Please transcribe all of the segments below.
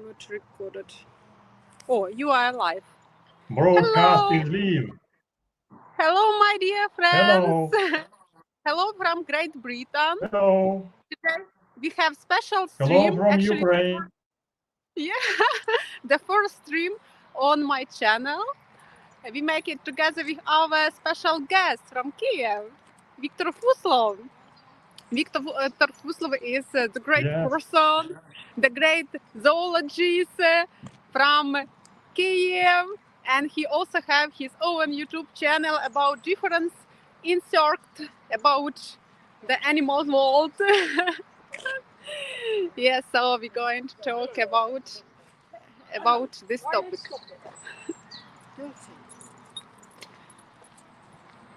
not recorded. Oh, you are live. Broadcast Hello. is live. Hello, my dear friends. Hello. Hello from Great Britain. Hello. Today we have special stream. Hello from Actually, Ukraine. yeah, the first stream on my channel. We make it together with our special guest from Kyiv, Victor Fursov. Victor Fursov is the great person, the great zoologist from Kyiv, and he also have his own YouTube channel about different insects, about the animal world. Yeah, so we're going to talk about this topic.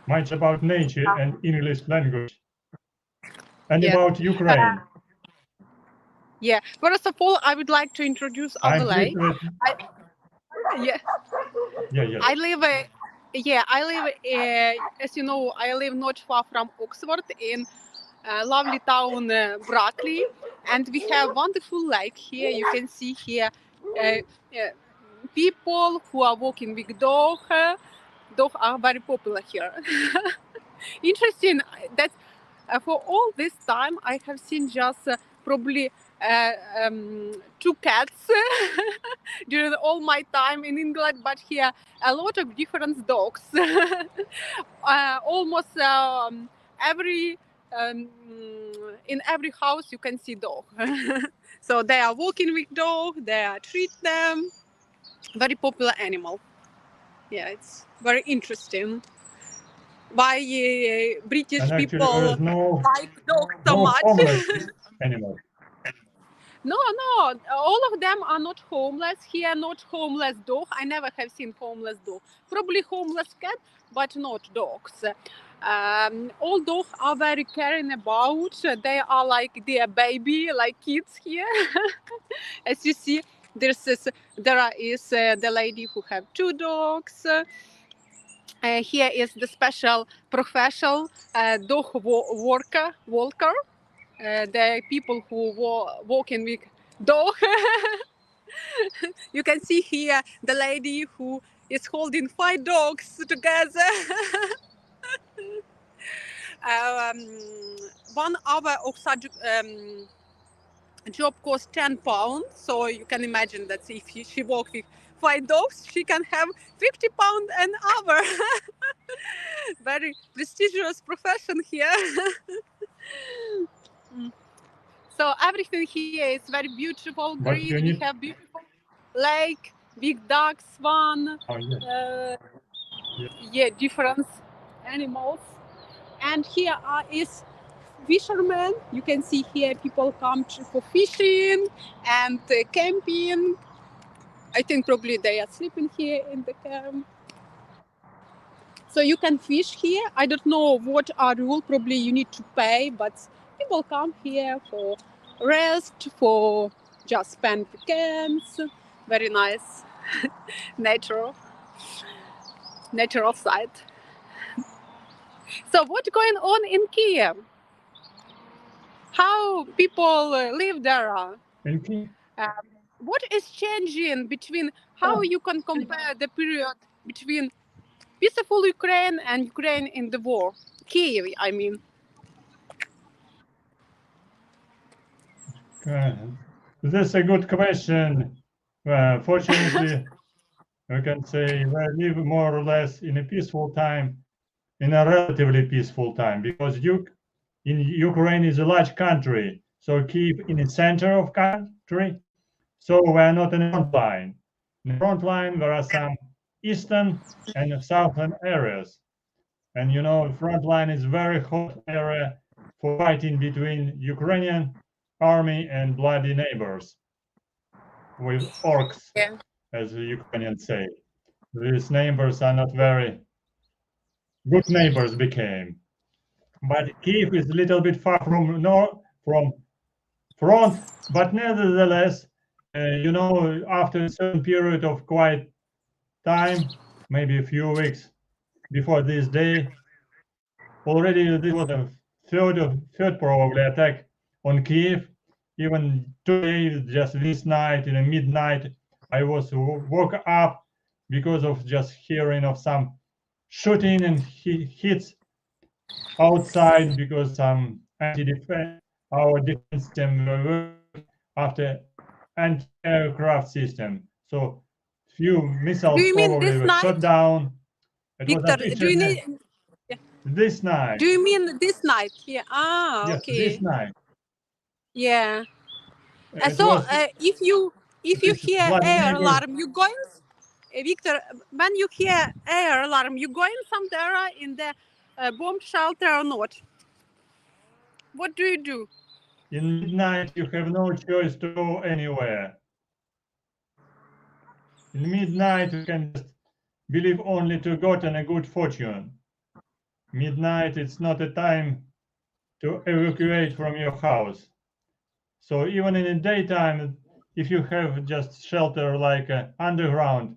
Much about nature and English language. And about Ukraine. Yeah, first of all, I would like to introduce our lake. I live, as you know, I live not far from Oxford in lovely town Brackley, and we have wonderful lake here. You can see here people who are walking with dog. Dogs are very popular here. Interesting that for all this time I have seen just probably 2 cats during all my time in England, but here a lot of different dogs. Almost in every house you can see dog. So they are walking with dog, they are treat them. Very popular animal. Yeah, it's very interesting. Why British people like dogs so much? Animal. No, all of them are not homeless. Here, not homeless dog. I never have seen homeless dog. Probably homeless cat, but not dogs. All dogs are very caring about. They are like their baby, like kids here. As you see, there is the lady who have 2 dogs. Here is the special professional dog walker. The people who walking with dog. You can see here the lady who is holding 5 dogs together. 1 hour of such job costs £10, so you can imagine that if she walks with 5 dogs, she can have £50 an hour. Very prestigious profession here. So everything here is very beautiful, green. We have beautiful lake, big duck, swan, different animals. And here is fishermen. You can see here people come for fishing and camping. I think probably they are sleeping here in the camp. So you can fish here. I don't know what are rules. Probably you need to pay, but people come here for rest, for just spend weekends. Very nice natural site. So what's going on in Kyiv? How people live there? What is changing between how you can compare the period between peaceful Ukraine and Ukraine in the war? Kyiv, I mean. That's a good question. Fortunately, I can say we live more or less in a peaceful time, in a relatively peaceful time, because Ukraine is a large country, so Kyiv in the center of country, so we're not in the front line. In the front line, there are some eastern and southern areas. And you know, front line is very hot area for fighting between Ukrainian army and bloody neighbors with orcs, as the Ukrainians say. These neighbors are not very good neighbors became. But Kyiv is a little bit far from front, but nevertheless, you know, after a certain period of quiet time, maybe a few weeks before this day, already this was a third probably attack on Kyiv, even today, just this night, in the midnight, I was woke up because of just hearing of some shooting and hits outside, because some our defense system worked after anti-aircraft system. So few Do missiles you mean probably this were shot night, down. It was Victor? Do you officially need? this night. Do you mean this night? Yeah. Ah, Yes, this okay. night. Yeah. It So was if you this hear air Vladimir. alarm, you going, Victor. When you hear air alarm, you going somewhere in the bomb shelter or not? What do you do? In midnight, you have no choice to go anywhere. In midnight, you can just believe only to God and a good fortune. Midnight, it's not a time to evacuate from your house. So even in the daytime, if you have just shelter like underground,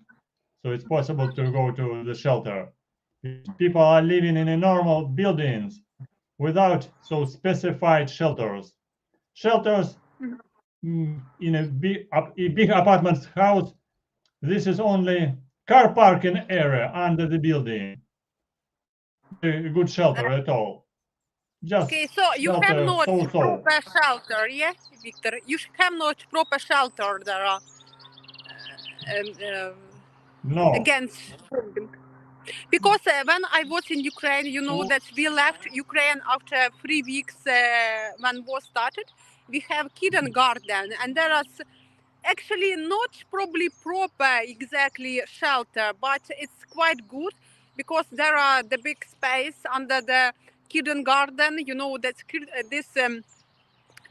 so it's possible to go to the shelter. People are living in normal buildings without so specified shelters. Shelters in a big apartment house, this is only car parking area under the building. A good shelter at all. Just Okay, so you have shelter not so-so. proper shelter, yeah, Victor? You have not proper shelter there No. against bombing. Because when I was in Ukraine, you know that we left Ukraine after 3 weeks when war started. We have kindergarten, and there is actually not probably proper exactly shelter, but it's quite good because there are the big space under the kindergarten. You know that this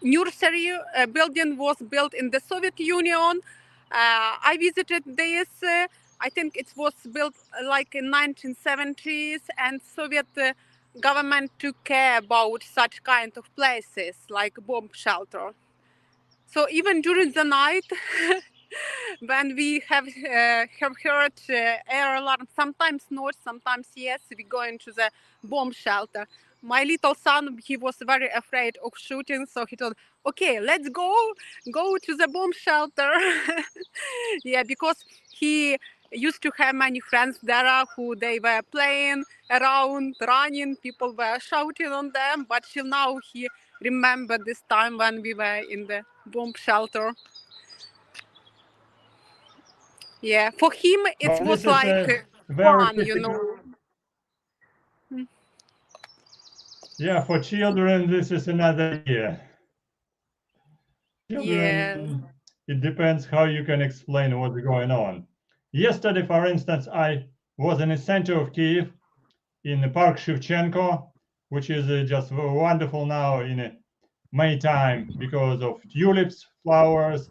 nursery building was built in the Soviet Union. I visited this. I think it was built like in 1970s, and Soviet government took care about such kind of places like bomb shelter. So even during the night, when we have heard air alarm, sometimes not, sometimes yes, we go into the bomb shelter. My little son, he was very afraid of shooting, so he told, okay, let's go to the bomb shelter. Yeah, because he used to have many friends there who they were playing around, running, people were shouting on them, but till now he remembered this time when we were in the bomb shelter. Yeah, for him it But was this is like a very fun, you know. Yeah, for children, this is another year. Yeah. Children, it depends how you can explain what's going on. Yesterday, for instance, I was in the center of Kyiv, in the Park Shevchenko, which is just wonderful now in May time because of tulips, flowers,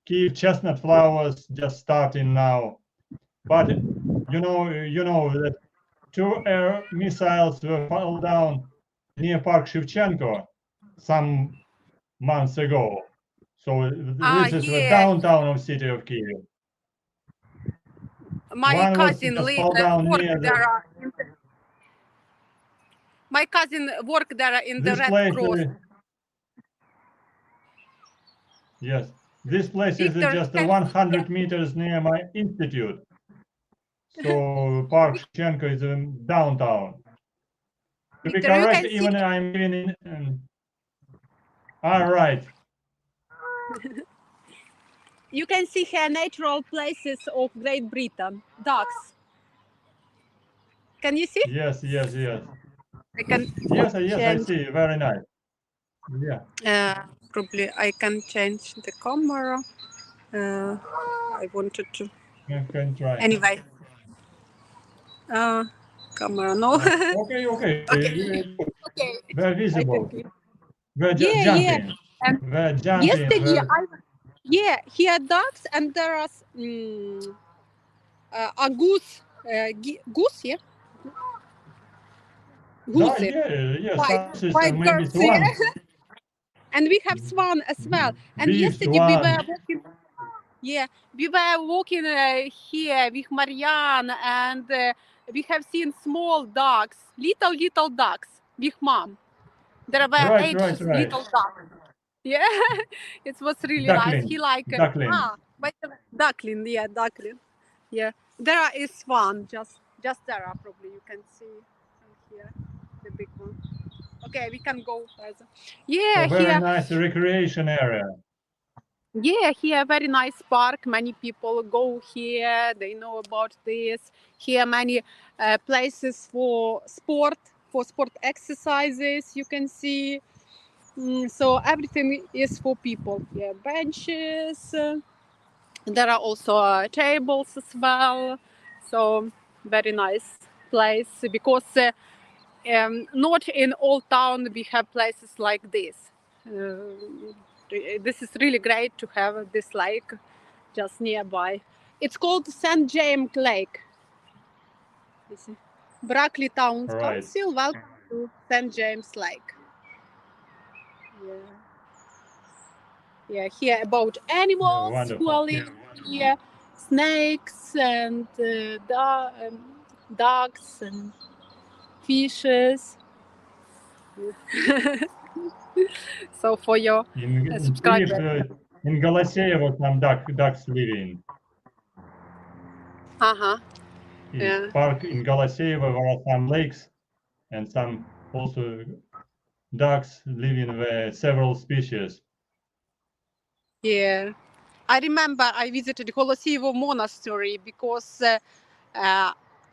Kyiv chestnut flowers just starting now. But you know that 2 air missiles were fall down near Park Shevchenko some months ago. So this is the Yeah. downtown of city of Kyiv. My One was cousin just fall down near worked there. My cousin worked there in the this Red place. Cross. Yes, this place is Victor, just 100 meters near my institute. So Park Shevchenko is in downtown. To be Victor, you correct, can see even I'm living in. All right. you can see here natural places of Great Britain, ducks. Can you see? Yes. I can Yes, I change. see. Very nice. Yeah. Probably I can change the camera. I wanted to. You can try. Anyway, camera no. Okay. Okay. Okay. Very I can visible. keep. We're Yeah, yeah. jumping. And We're jumping. yesterday here are ducks and there are a goose. Goose, yeah. No, Goose. yes, White, some system, white maybe birds, yeah. swan. And we have swan as well. And Big yesterday we were swan. walking. Yeah, we were walking here with Marianne, and we have seen small ducks, little ducks with mom. There were Right. 8 little ducks. Yeah, it was really nice. He Duckling. but duckling, yeah, duckling. Yeah, there is one, just there probably you can see from here, the big one. Okay, we can go further. Yeah, A very here. nice recreation area. Yeah, here very nice park. Many people go here. They know about this. Here many places for sport exercises. You can see. So everything is for people. Yeah, benches. There are also tables as well. So very nice place because not in all town we have places like this. This is really great to have this lake just nearby. It's called St. James Lake. You see. Brackley Town Council, welcome to St. James Lake. Yeah. Yeah, here about animals who are living here, snakes and ducks and fishes. So for your subscribers. In Голосеево там ducks living. Yeah. Park in Голосеево, there are some lakes and some also ducks living with several species. Yeah. I remember I visited Holosievo Monastery because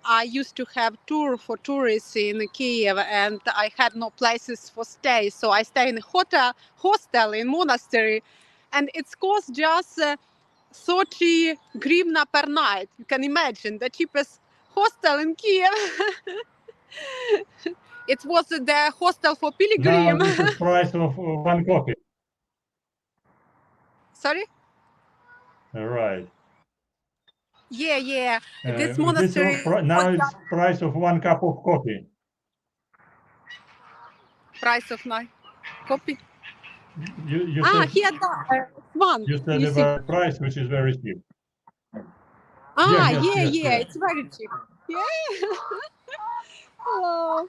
I used to have tour for tourists in Kyiv and I had no places for stay. So I stay in a hostel in monastery and it costs just 30 hryvnia per night. You can imagine the cheapest hostel in Kyiv. It was the hostel for pilgrim. Now this is price of one coffee. Sorry? Right. Yeah. This monastery. Now it's price of one cup of coffee. Price of my coffee. You said, here one. You said about price, which is very cheap. Yeah. It's very cheap. Yeah. Hello.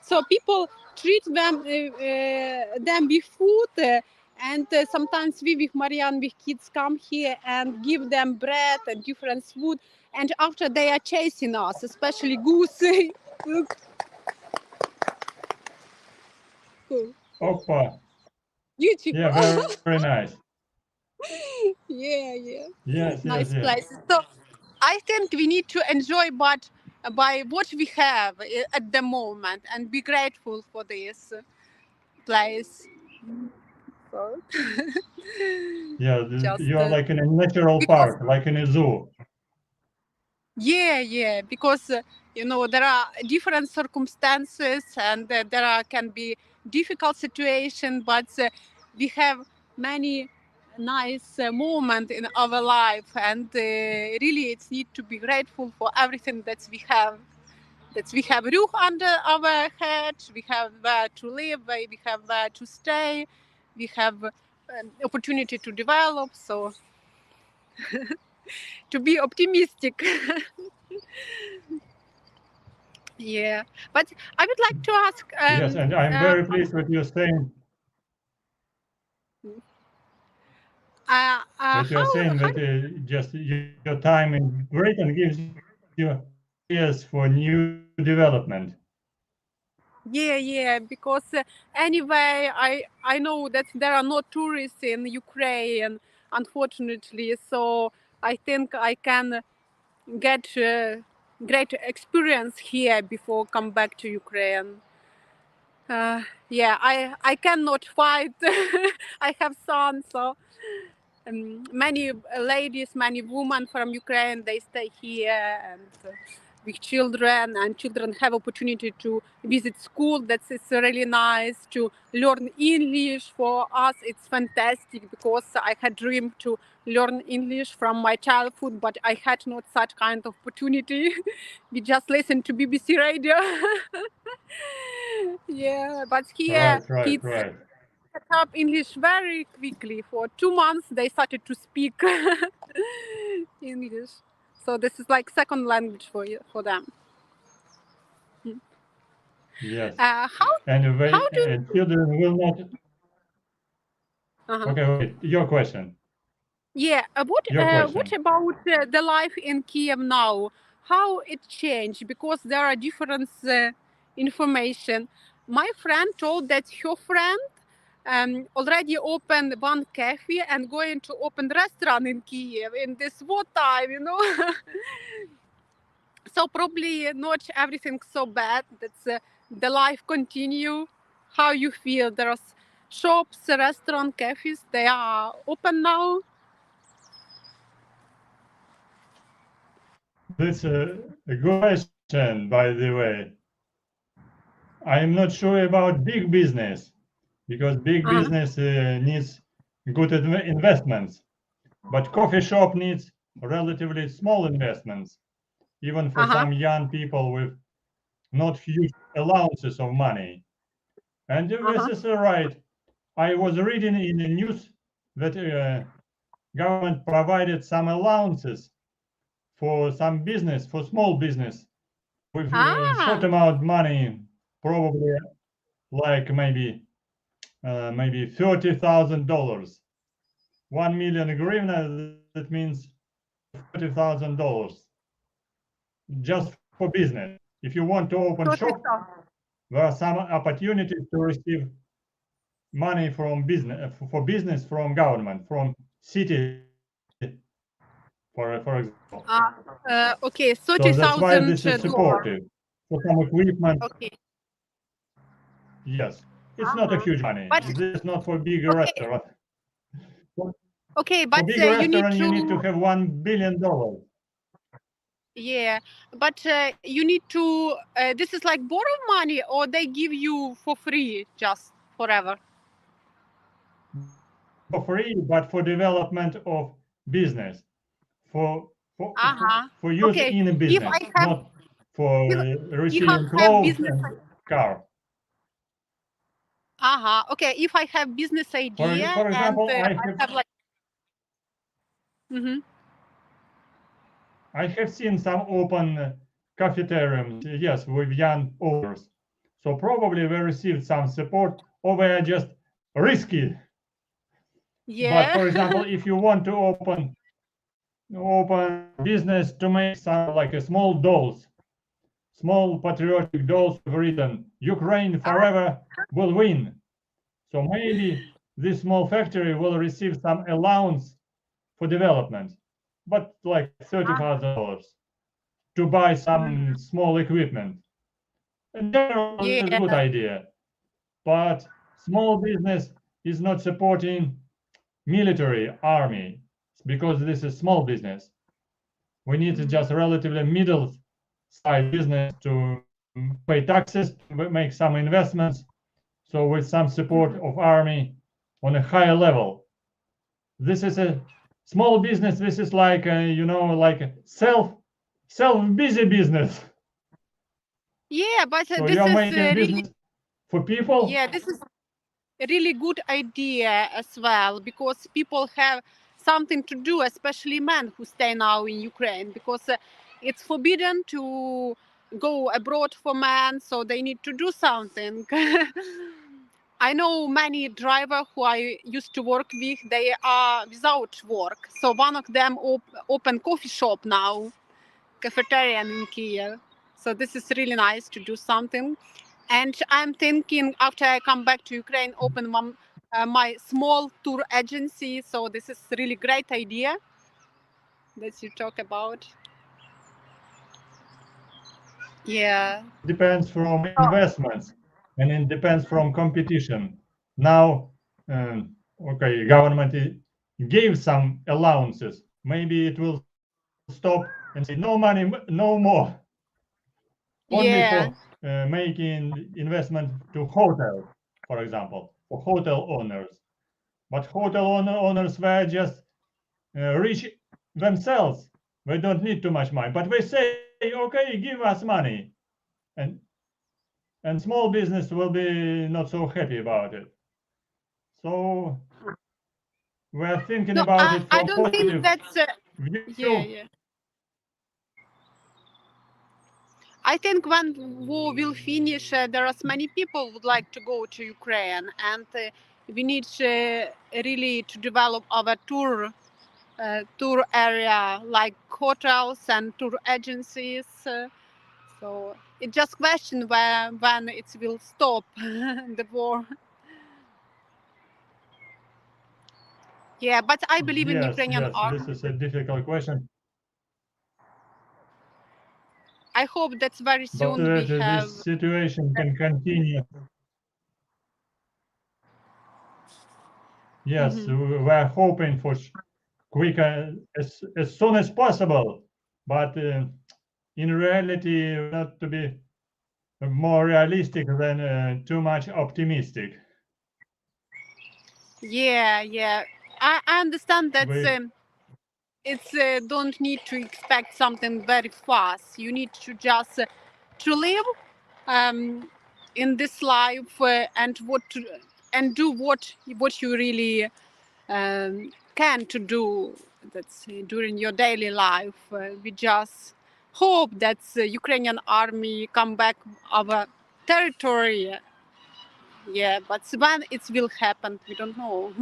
So people treat them with food, and sometimes we with Marianne with kids come here and give them bread and different food. And after they are chasing us, especially goose. Look. Cool. Oppa. Beautiful. Yeah, very nice. Yeah. Yes. Places. So I think we need to enjoy by what we have at the moment and be grateful for this place. So, yeah, you are like in a natural park, like in a zoo. Yeah, because there are different circumstances and there can be difficult situations, but we have many nice moments in our life, and really it's need to be grateful for everything that we have. That we have roof under our head, we have where to live, we have where to stay, we have opportunity to develop. So to be optimistic. Yeah, but I would like to ask. Yes, and I'm very pleased with you saying. That you're saying that just your time in Britain gives you ideas for new development. Yeah, because anyway, I know that there are no tourists in Ukraine, unfortunately. So I think I can get great experience here before come back to Ukraine. Yeah, I cannot fight. I have son, so many ladies, many women from Ukraine, they stay here and with children, and children have opportunity to visit school. That's it's really nice to learn English. For us, it's fantastic because I had dreamed to learn English from my childhood, but I had not such kind of opportunity. We just listen to BBC radio. Yeah, but here kids pick up English very quickly. For 2 months, they started to speak English. So this is like second language for them. Yes. How And children will not. Okay, wait, your question. Yeah, Your what question. about the life in Kiev now? How it changed? Because there are different information. My friend told that her friend already opened one cafe and going to open restaurant in Kiev in this war time, you know. So probably not everything so bad. That's the life continue. How you feel? There's shops, restaurant, cafes. They are open now. That's a good question, by the way. I'm not sure about big business because big business needs good investments, but coffee shop needs relatively small investments, even for some young people with not huge allowances of money. And this is right. I was reading in the news that government provided some allowances for some business, for small business, with short amount of money, probably like maybe $30,000. 1 million hryvnia, that means $30,000 just for business. If you want to open shop, there are some opportunities to receive money from business for business from government, from city, for example. Okay, So that's why this is $30,000. supportive for some equipment. Okay. Yes, it's not a huge money. But This is not for big okay, restaurant. For okay, for but big you need restaurant, you need to to, have $1 billion. yeah, but you need to. This is like borrow money, or they give you for free just forever. For free, but for development of business, for for for use Okay, in a if business, I have, not for if I receiving have clothes business, and car. okay, if I have business idea For and example, I have like, mm-hmm. I have seen some open cafeteriums, yes, with young owners. So probably they received some support, or they are just risky. But Yeah, for example, if you want to open business to make some like a small dolls, small patriotic dolls written Ukraine forever will win. So maybe this small factory will receive some allowance for development, but like $30,000 to buy some small equipment. In general, this is a good yeah, idea, but small business is not supporting military army because this is small business. We need just relatively middle-sized business to pay taxes, to make some investments. So with some support of army on a higher level, this is a small business. This is like like a self-busy business. yeah. But So this you're is making really, business for people. yeah, this is a really good idea as well, because people have something to do, especially men who stay now in Ukraine, because it's forbidden to go abroad for men, so they need to do something. I know many drivers who I used to work with, they are without work. So one of them open coffee shop now, cafeteria in Kiev. So this is really nice to do something. And I'm thinking after I come back to Ukraine, open my small tour agency. So this is really great idea that you talk about. Yeah. Depends from investments and it depends from competition. Now, okay, government gave some allowances. Maybe it will stop and say no money, no more. Only for Yeah. making investment to hotels, for example, for hotel owners. But hotel owners were just rich themselves. They don't need too much money. But they say, okay, give us money. And and small business will be not so happy about it. So we're thinking No, about it I from don't think positive that's. view. Yeah, yeah. I think when war will finish, there are many people would like to go to Ukraine, and we need really to develop our tour area, like hotels and tour agencies. So it's just question when it will stop the war. Yeah, but I believe in Ukrainian Yes, army. this is a difficult question. I hope that very But soon we have. this situation can continue. Yes, we are hoping for quicker as soon as possible. But in reality, not to be more realistic than too much optimistic. Yeah. I understand that We, it's don't need to expect something very fast. You need to just to live in this life and do what you really can to do. That's during your daily life. We just hope that the Ukrainian army come back our territory. Yeah, but when it will happen, we don't know.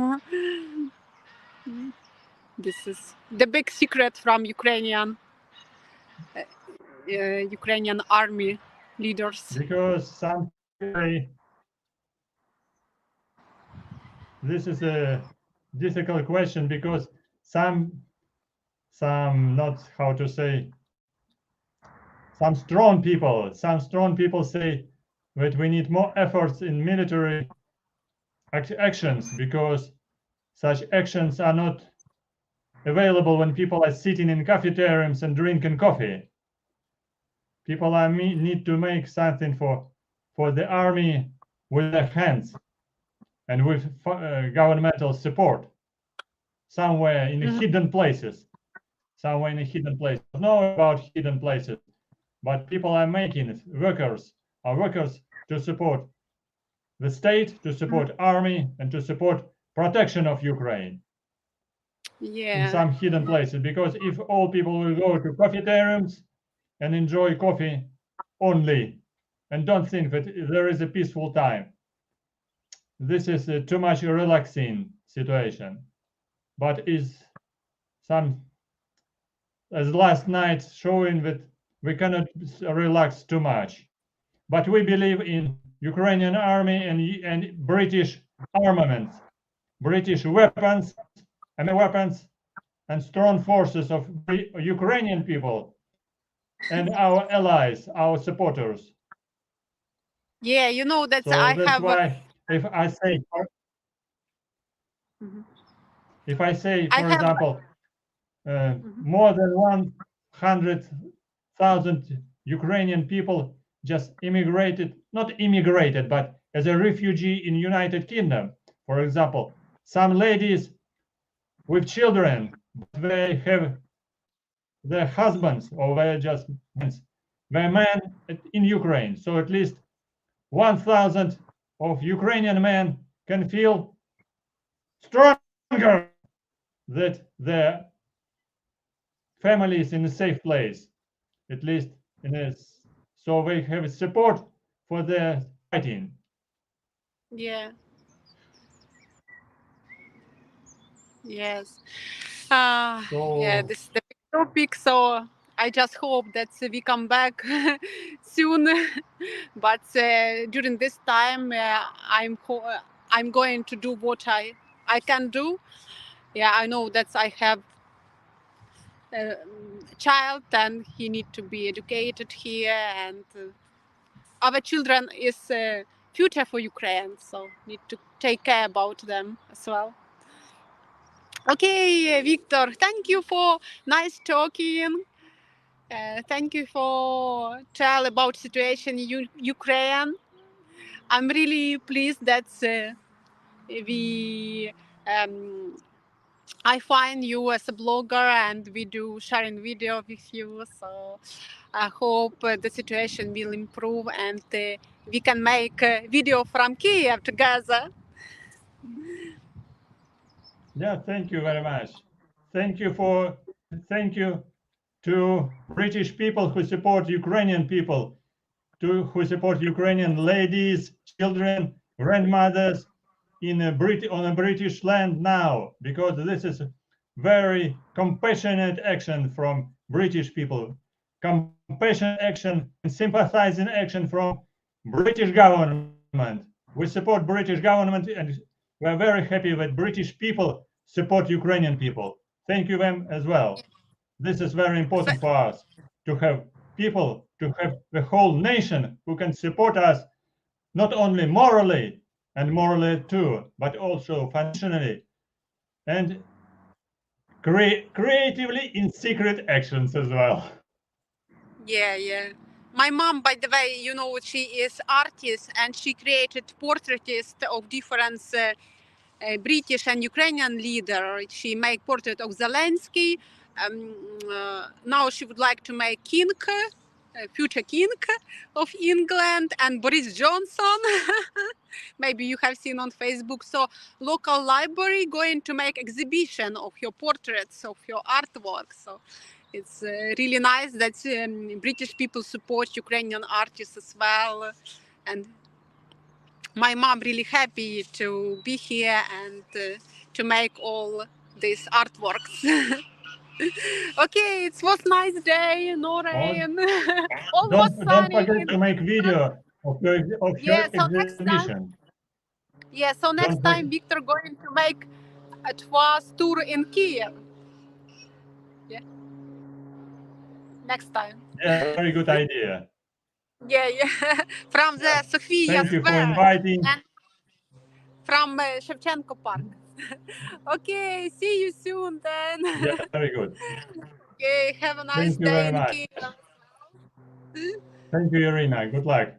This is the big secret from Ukrainian army leaders. because some say this is a difficult question because some not how to say some strong people say that we need more efforts in military actions because such actions are not available when people are sitting in cafeterias and drinking coffee. People need to make something for the army with their hands and with governmental support somewhere in hidden places. Somewhere in a hidden place. I don't know about hidden places, but people are making it. Workers to support the state, to support army, and to support protection of Ukraine in Yeah. some hidden places. Because if all people will go to cafeterias and enjoy coffee only and don't think that there is a peaceful time, this is a too much relaxing situation. But is some as last night showing that we cannot relax too much. But we believe in Ukrainian army and British armaments, British weapons, and strong forces of Ukrainian people and our allies, our supporters. Yeah, you know that So I that's have. why if I say, I for have. example, more than 100,000 Ukrainian people just not immigrated, but as a refugee in United Kingdom. For example, some ladies with children, they have their husbands or their men in Ukraine. So at least 1,000 of Ukrainian men can feel stronger that their family is in a safe place, at least so they have support for their fighting. Yeah. Yes. Yeah, So this is the big topic. So I just hope that we come back soon. But during this time, I'm going to do what I can do. Yeah, I know that I have a child and he need to be educated here, and our children is future for Ukraine. So need to take care about them as well. Okay, Victor, thank you for nice talking. Thank you for tell about situation in Ukraine. I'm really pleased that we I find you as a blogger and we do sharing video with you. So I hope the situation will improve and we can make a video from Kyiv together. yeah, thank you very much. Thank you to British people who support Ukrainian people, who support Ukrainian ladies, children, grandmothers, on a British land now, because this is very compassionate action from British people, compassionate action and sympathizing action from British government. We support British government, and we are very happy that British people support Ukrainian people. Thank you them as well. This is very important for us to have people, to have the whole nation who can support us not only morally and morally too, but also financially and creatively in secret actions as well. Yeah, yeah. My mom, by the way, you know, she is artist and she created portraits of different British and Ukrainian leader. She made portrait of Zelensky. Now she would like to make king, future king of England, and Boris Johnson. Maybe you have seen on Facebook. So local library going to make exhibition of your portraits, of your artwork. So it's really nice that British people support Ukrainian artists as well. And my mom really happy to be here and to make all these artworks. Okay, it was nice day, no rain, almost Don't sunny. forget to make video of your Yeah, so next exhibition. time. Yeah, so next time Victor going to make a tour in Kyiv. Yeah, next time. Yeah, very good idea. Yeah, yeah. From the Sofia Thank you for Square inviting. and from Shevchenko Park. Okay, see you soon then. Yeah, very good. Okay, have a nice Thank you day very in much. Kyiv. Thank you, Iryna. Good luck.